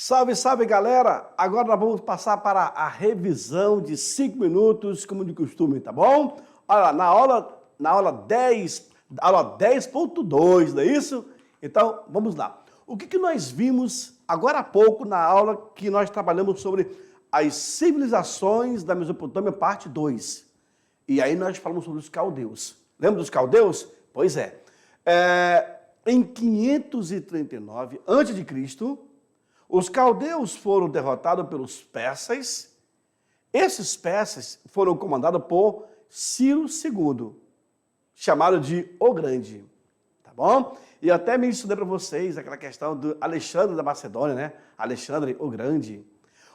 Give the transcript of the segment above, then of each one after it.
Salve, salve, galera! Agora nós vamos passar para a revisão de 5 minutos, como de costume, tá bom? Olha, na aula 10, aula 10.2, não é isso? Então, vamos lá. O que nós vimos agora há pouco na aula que nós trabalhamos sobre as civilizações da Mesopotâmia, parte 2. E aí nós falamos sobre os caldeus. Lembra dos caldeus? Pois é. Em 539 a.C., os caldeus foram derrotados pelos persas. Esses persas foram comandados por Ciro II, chamado de O Grande. Tá bom? E até me ensinei para vocês aquela questão do Alexandre da Macedônia, né? Alexandre o Grande.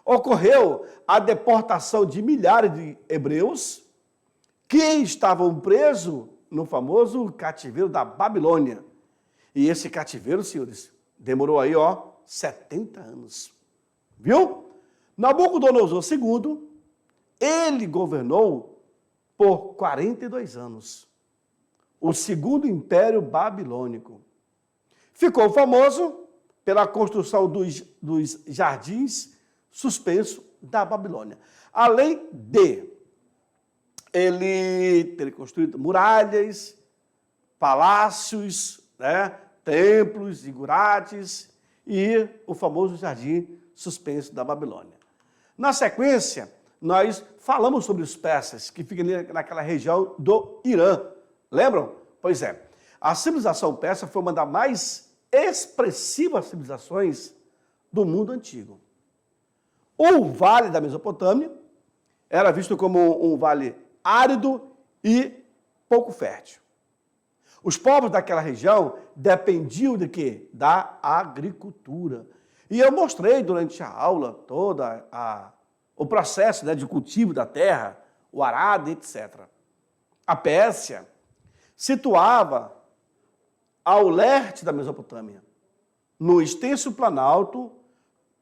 Ocorreu a deportação de milhares de hebreus que estavam presos no famoso cativeiro da Babilônia. E esse cativeiro, senhores, demorou aí, 70 anos. Viu? Nabucodonosor II, ele governou por 42 anos. O segundo império babilônico. Ficou famoso pela construção dos jardins suspensos da Babilônia. Além de ele ter construído muralhas, palácios, né, templos, zigurates e o famoso jardim suspenso da Babilônia. Na sequência, nós falamos sobre os persas, que ficam naquela região do Irã. Lembram? Pois é. A civilização persa foi uma das mais expressivas civilizações do mundo antigo. O Vale da Mesopotâmia era visto como um vale árido e pouco fértil. Os povos daquela região dependiam de quê? Da agricultura. E eu mostrei durante a aula toda o processo, né, de cultivo da terra, o arado, etc. A Pérsia situava ao leste da Mesopotâmia, no extenso planalto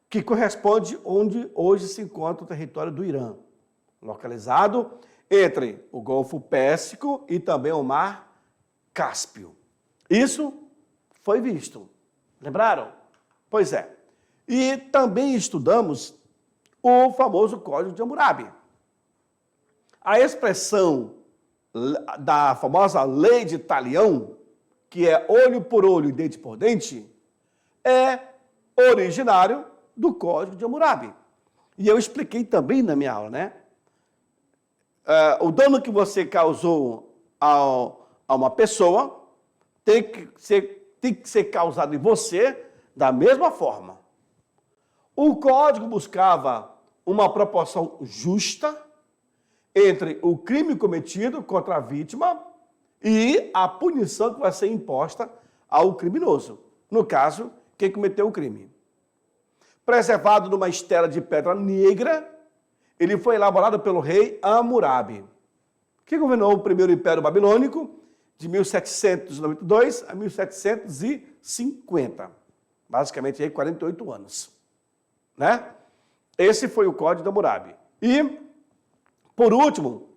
que corresponde onde hoje se encontra o território do Irã, localizado entre o Golfo Pérsico e também o Mar Cáspio. Isso foi visto. Lembraram? Pois é. E também estudamos o famoso Código de Hammurabi. A expressão da famosa Lei de Talião, que é olho por olho e dente por dente, é originário do Código de Hammurabi. E eu expliquei também na minha aula, né? O dano que você causou a uma pessoa tem que ser causado em você da mesma forma. O código buscava uma proporção justa entre o crime cometido contra a vítima e a punição que vai ser imposta ao criminoso. No caso, quem cometeu o crime. Preservado numa estela de pedra negra, ele foi elaborado pelo rei Hammurabi, que governou o primeiro Império Babilônico, de 1792 a 1750. Basicamente, aí, 48 anos. Né? Esse foi o Código de Hammurabi. E, por último,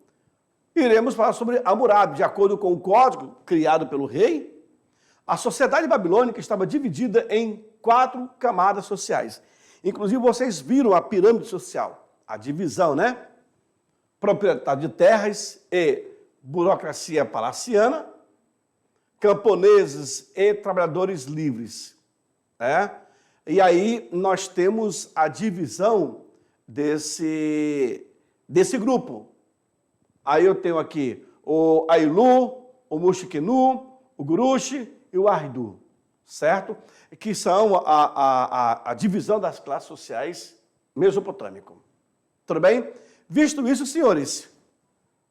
iremos falar sobre Hammurabi. De acordo com o código criado pelo rei, a sociedade babilônica estava dividida em 4 camadas sociais. Inclusive, vocês viram a pirâmide social, a divisão, né? Proprietário de terras e burocracia palaciana, camponeses e trabalhadores livres. Né? E aí nós temos a divisão desse grupo. Aí eu tenho aqui o Ailu, o Mushkenu, o Gurush e o Ardu, certo? Que são a divisão das classes sociais mesopotâmicas. Tudo bem? Visto isso, senhores,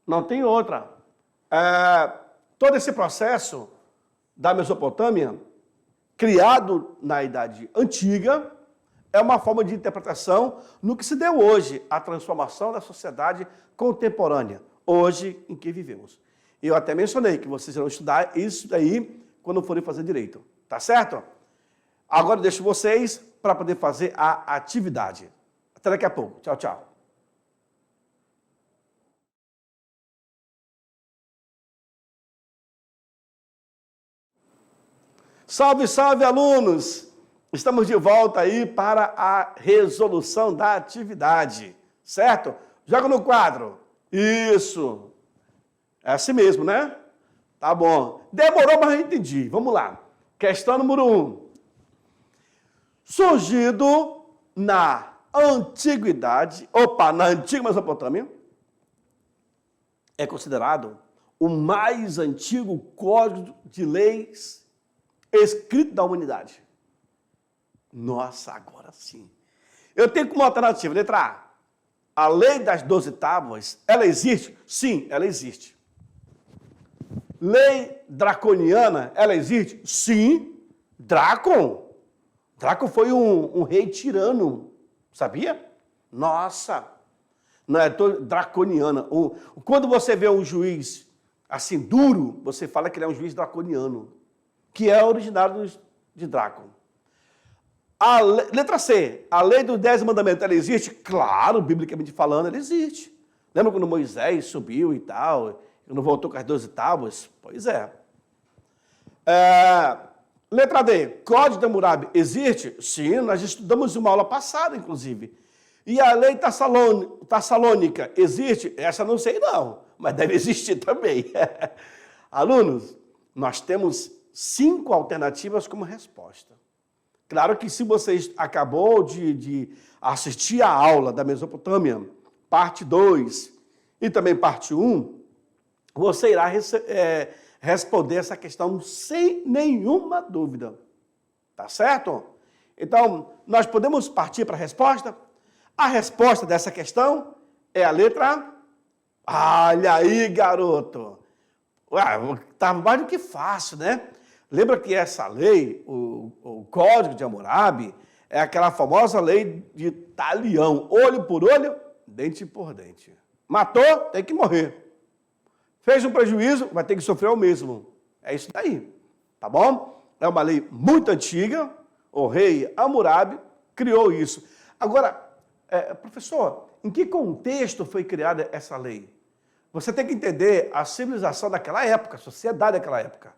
não tem outra. Todo esse processo da Mesopotâmia, criado na Idade Antiga, é uma forma de interpretação no que se deu hoje, a transformação da sociedade contemporânea, hoje em que vivemos. Eu até mencionei que vocês irão estudar isso daí quando forem fazer direito, tá certo? Agora eu deixo vocês para poder fazer a atividade. Até daqui a pouco. Tchau, tchau. Salve, salve, alunos! Estamos de volta aí para a resolução da atividade, certo? Joga no quadro. Isso. É assim mesmo, né? Tá bom. Demorou, mas eu entendi. Vamos lá. Questão número 1. Surgido na antiga Mesopotâmia, é considerado o mais antigo código de leis escrito da humanidade. Nossa, agora sim. Eu tenho como alternativa, letra A. A lei das 12 tábuas, ela existe? Sim, ela existe. Lei draconiana, ela existe? Sim. Drácon foi um rei tirano, sabia? Nossa, não é draconiana. Quando você vê um juiz assim duro, você fala que ele é um juiz draconiano, que é originário de Drácon. Letra C, a lei dos 10 mandamentos, ela existe? Claro, biblicamente falando, ela existe. Lembra quando Moisés subiu e tal, e não voltou com as 12 tábuas? Pois é. Letra D, Código de Hammurabi existe? Sim, nós estudamos uma aula passada, inclusive. E a lei tassalônica existe? Essa não sei não, mas deve existir também. Alunos, nós temos 5 alternativas como resposta. Claro que se você acabou de assistir a aula da Mesopotâmia, parte 2 e também parte 1, você irá responder essa questão sem nenhuma dúvida. Tá certo? Então, nós podemos partir para a resposta? A resposta dessa questão é a letra A. Olha aí, garoto. Tá mais do que fácil, né? Lembra que essa lei, o Código de Hammurabi, é aquela famosa lei de talião. Olho por olho, dente por dente. Matou, tem que morrer. Fez um prejuízo, vai ter que sofrer o mesmo. É isso daí, tá bom? É uma lei muito antiga, o rei Hammurabi criou isso. Agora, professor, em que contexto foi criada essa lei? Você tem que entender a civilização daquela época, a sociedade daquela época.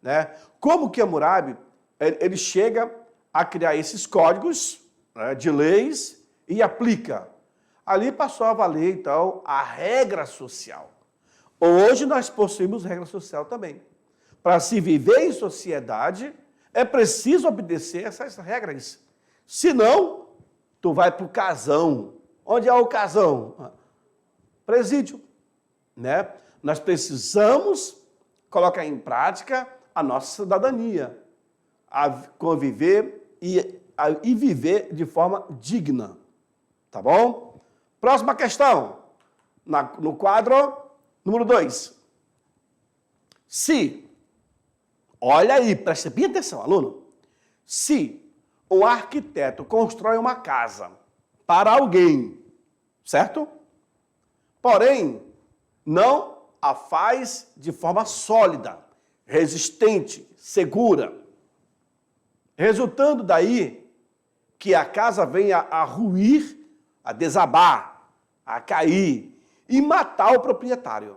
Né? Como que Hammurabi ele chega a criar esses códigos, né, de leis e aplica. Ali passou a valer, então, a regra social. Hoje nós possuímos regra social também. Para se viver em sociedade, é preciso obedecer essas regras. Senão, tu vai para o casão. Onde é o casão? Presídio. Né? Nós precisamos colocar em prática a nossa cidadania, a conviver e viver de forma digna. Tá bom? Próxima questão, no quadro número 2. Se, olha aí, preste bem atenção, aluno. Se um arquiteto constrói uma casa para alguém, certo? Porém, não a faz de forma sólida, resistente, segura, resultando daí que a casa venha a ruir, a desabar, a cair e matar o proprietário.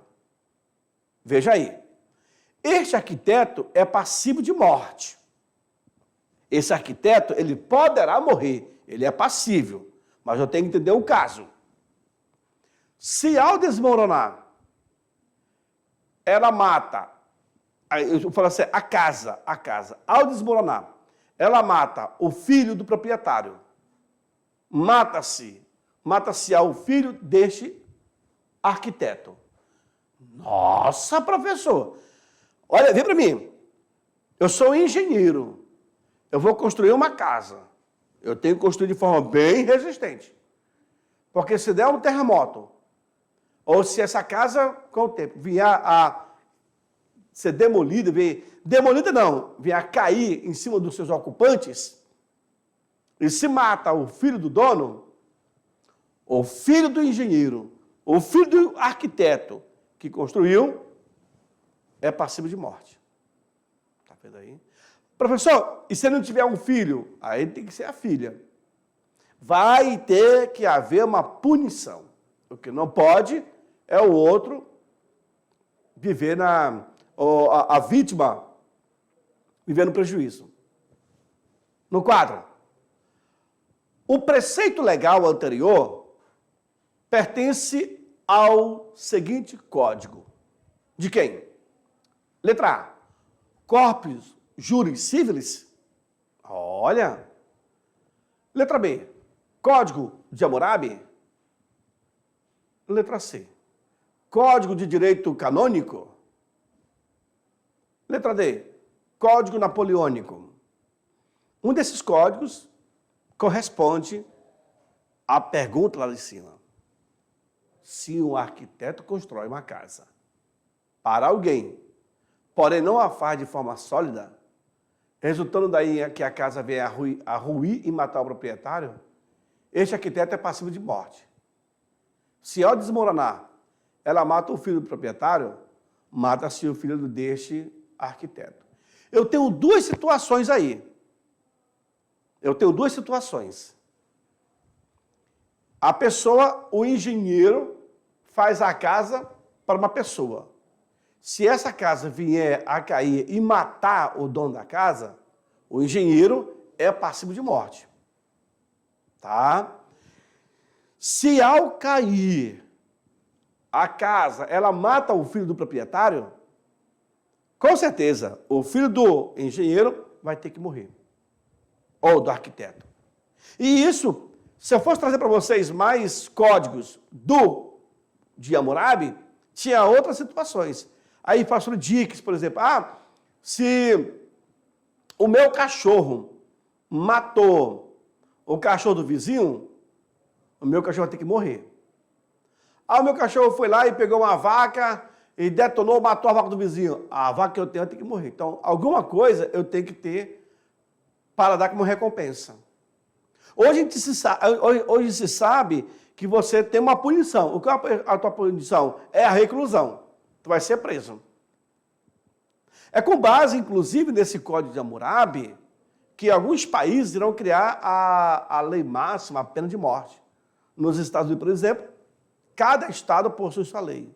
Veja aí, este arquiteto é passivo de morte. Esse arquiteto, ele poderá morrer, ele é passível, mas eu tenho que entender o caso. Se ao desmoronar, ela mata, eu falo assim, a casa, ao desmoronar, ela mata o filho do proprietário, mata-se ao filho deste arquiteto. Nossa, professor, olha, vem para mim, eu sou engenheiro, eu vou construir uma casa, eu tenho que construir de forma bem resistente, porque se der um terremoto, ou se essa casa, com o tempo, vier a ser demolida, vier a cair em cima dos seus ocupantes, e se mata o filho do dono, o filho do engenheiro, o filho do arquiteto que construiu, é passivo de morte. Está vendo aí? Professor, e se ele não tiver um filho? Aí tem que ser a filha. Vai ter que haver uma punição. O que não pode é o outro viver a vítima vivendo prejuízo. no quadro. O preceito legal anterior pertence ao seguinte código. De quem? Letra A. Corpus Juris Civilis. Olha. Letra B. Código de Hammurabi. Letra C. Código de Direito Canônico. Letra D. Código Napoleônico. Um desses códigos corresponde à pergunta lá de cima. Se um arquiteto constrói uma casa para alguém, porém não a faz de forma sólida, resultando daí que a casa venha a ruir e matar o proprietário, este arquiteto é passível de morte. Se ao desmoronar, ela mata o filho do proprietário, mata-se o filho deste arquiteto. Eu tenho duas situações aí. A pessoa, o engenheiro, faz a casa para uma pessoa. Se essa casa vier a cair e matar o dono da casa, o engenheiro é passível de morte. Tá? Se ao cair a casa, ela mata o filho do proprietário, com certeza, o filho do engenheiro vai ter que morrer. Ou do arquiteto. E isso, se eu fosse trazer para vocês mais códigos de Hammurabi, tinha outras situações. Aí, pastor Dix, por exemplo, se o meu cachorro matou o cachorro do vizinho, o meu cachorro vai ter que morrer. O meu cachorro foi lá e pegou uma vaca e detonou, matou a vaca do vizinho. A vaca que eu tenho tem que morrer. Então, alguma coisa eu tenho que ter para dar como recompensa. Hoje se sabe que você tem uma punição. O que é a tua punição? É a reclusão. Tu vai ser preso. É com base, inclusive, nesse Código de Hammurabi, que alguns países irão criar a lei máxima, a pena de morte. Nos Estados Unidos, por exemplo, cada estado possui sua lei.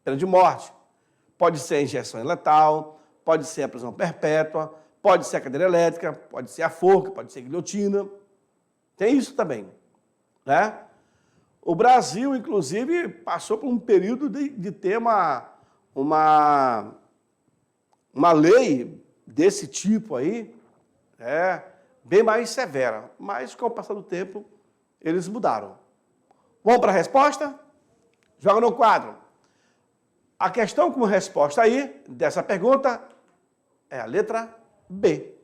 Pena de morte. Pode ser a injeção letal, pode ser a prisão perpétua, pode ser a cadeira elétrica, pode ser a forca, pode ser a guilhotina. Tem isso também, né? O Brasil, inclusive, passou por um período de ter uma lei desse tipo aí, bem mais severa. Mas, com o passar do tempo, eles mudaram. Vamos para a resposta? Joga no quadro. A questão como resposta aí, dessa pergunta, é a letra B.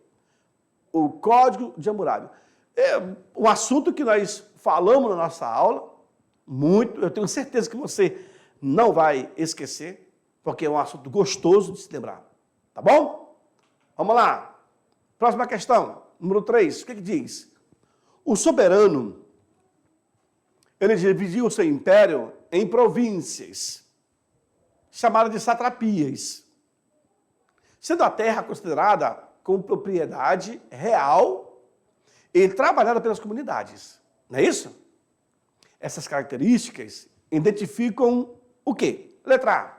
O Código de Hammurabi. É um assunto que nós falamos na nossa aula, muito, eu tenho certeza que você não vai esquecer, porque é um assunto gostoso de se lembrar. Tá bom? Vamos lá. Próxima questão, número 3. O que diz? O soberano, ele dividiu o seu império em províncias, chamadas de satrapias, sendo a terra considerada como propriedade real e trabalhada pelas comunidades. Não é isso? Essas características identificam o quê? Letra A.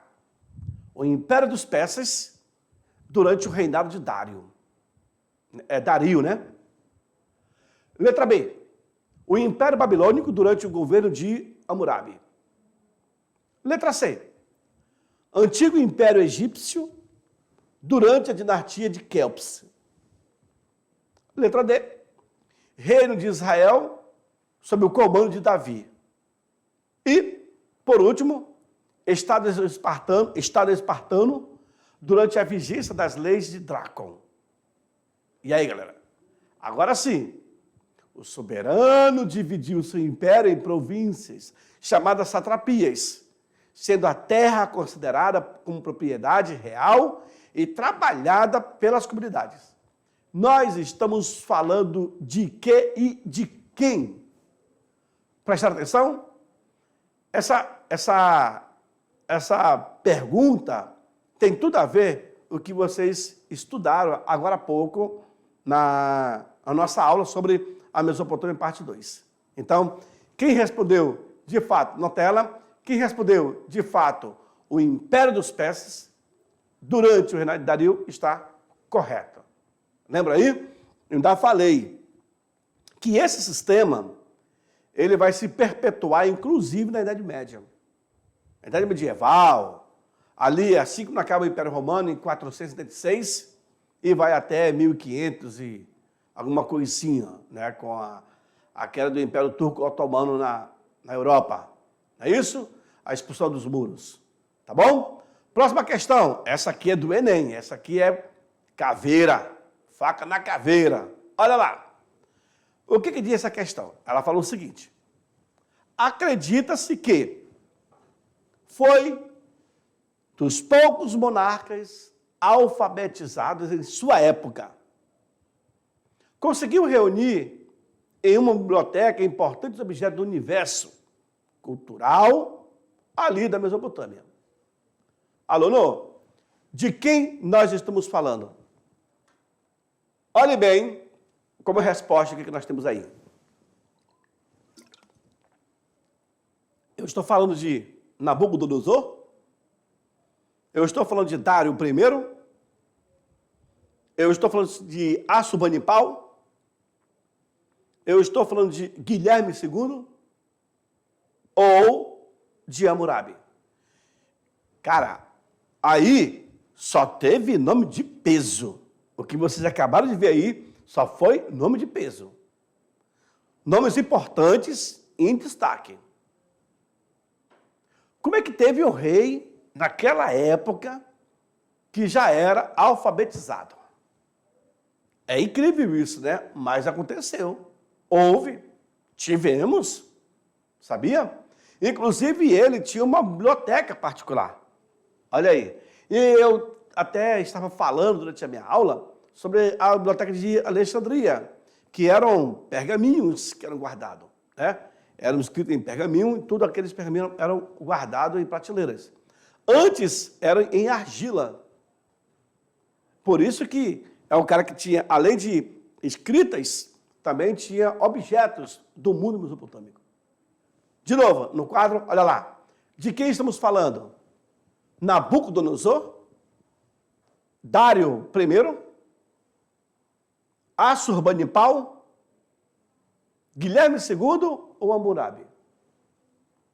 O Império dos Persas durante o reinado de Dário. É Dario, né? Letra B. O Império Babilônico durante o governo de Hammurabi. Letra C. Antigo Império Egípcio durante a dinastia de Kelps. Letra D. Reino de Israel sob o comando de Davi. E, por último, Estado espartano durante a vigência das leis de Drácon. E aí, galera? Agora sim, o soberano dividiu seu império em províncias, chamadas satrapias, sendo a terra considerada como propriedade real e trabalhada pelas comunidades. Nós estamos falando de que e de quem? Prestaram atenção? Essa pergunta tem tudo a ver com o que vocês estudaram agora há pouco na nossa aula sobre a Mesopotâmia, parte 2. Então, quem respondeu de fato na tela, quem respondeu de fato o Império dos Persas durante o reinado de Dario está correto. Lembra aí? eu ainda falei que esse sistema ele vai se perpetuar, inclusive, na Idade Média. Na Idade Medieval, ali, assim como acaba o Império Romano, em 476, e vai até 1500 e alguma coisinha, né, com a queda do Império Turco Otomano na Europa. Não é isso? A expulsão dos muros. Tá bom? Próxima questão. Essa aqui é do Enem. Essa aqui é caveira. Faca na caveira. Olha lá. O que diz essa questão? Ela falou o seguinte. Acredita-se que foi dos poucos monarcas alfabetizados em sua época. Conseguiu reunir em uma biblioteca importantes objetos do universo cultural ali da Mesopotâmia. Aluno, de quem nós estamos falando? Olhe bem como resposta o que nós temos aí. Eu estou falando de Nabucodonosor? Eu estou falando de Dário I? Eu estou falando de Assurbanipal? Eu estou falando de Guilherme II? Ou de Hammurabi? Cara, aí só teve nome de peso. O que vocês acabaram de ver aí só foi nome de peso. Nomes importantes em destaque. Como é que teve um rei naquela época que já era alfabetizado? É incrível isso, né? Mas aconteceu. Houve, tivemos, sabia? Inclusive ele tinha uma biblioteca particular. Olha aí. E eu até estava falando durante a minha aula sobre a biblioteca de Alexandria, que eram pergaminhos que eram guardados, né? Eram escritos em pergaminho e todos aqueles pergaminhos eram guardados em prateleiras. Antes eram em argila. Por isso que é um cara que tinha, além de escritas, também tinha objetos do mundo mesopotâmico. De novo, no quadro, olha lá. De quem estamos falando? Nabucodonosor? Dário I? Assurbanipal? Guilherme II ou Hammurabi?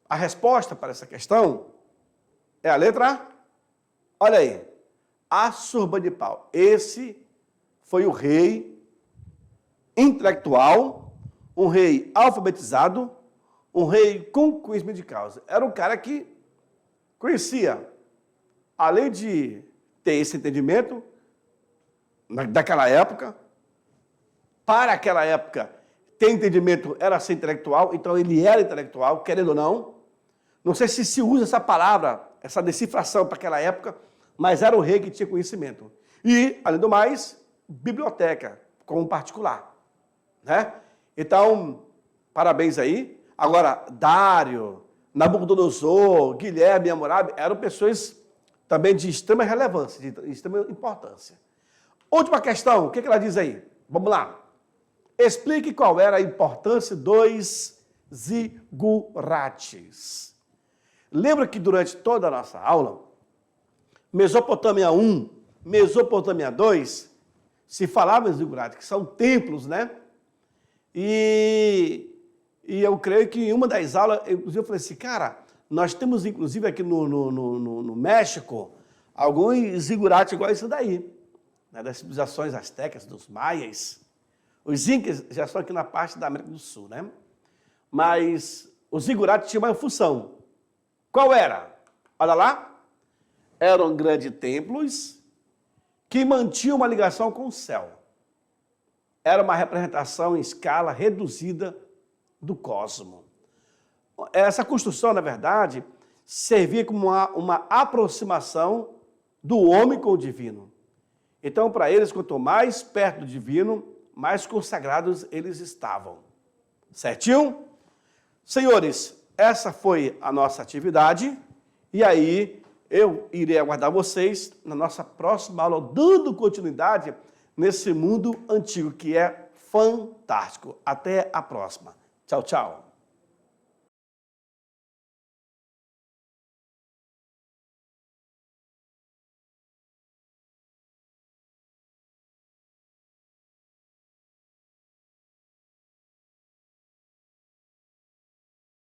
A resposta para essa questão é a letra A. Olha aí. Assurbanipal. Esse foi o rei intelectual, um rei alfabetizado, um rei com conhecimento de causa. Era um cara que conhecia, além de ter esse entendimento, daquela época, para aquela época, ter entendimento era ser intelectual, então ele era intelectual, querendo ou não. Não sei se usa essa palavra, essa decifração para aquela época, mas era o rei que tinha conhecimento. E, além do mais, biblioteca, como particular. Né? Então, parabéns aí. Agora, Dário, Nabucodonosor, Guilherme e Hammurabi eram pessoas também de extrema relevância, de extrema importância. Última questão, o que ela diz aí? Vamos lá. Explique qual era a importância dos zigurates. Lembra que durante toda a nossa aula, Mesopotâmia 1, Mesopotâmia 2, se falava em zigurates, que são templos, né? E eu creio que em uma das aulas, inclusive, eu falei assim, cara, nós temos, inclusive, aqui no México, alguns zigurates igual isso daí, né, das civilizações astecas, dos maias. Os incas já estão aqui na parte da América do Sul, né? Mas os zigurates tinham uma função. Qual era? Olha lá. Eram grandes templos que mantinham uma ligação com o céu. Era uma representação em escala reduzida do cosmos. Essa construção, na verdade, servia como uma aproximação do homem com o divino. Então, para eles, quanto mais perto do divino, mais consagrados eles estavam. Certinho? Senhores, essa foi a nossa atividade. E aí, eu irei aguardar vocês na nossa próxima aula, dando continuidade nesse mundo antigo, que é fantástico. Até a próxima. Tchau, tchau.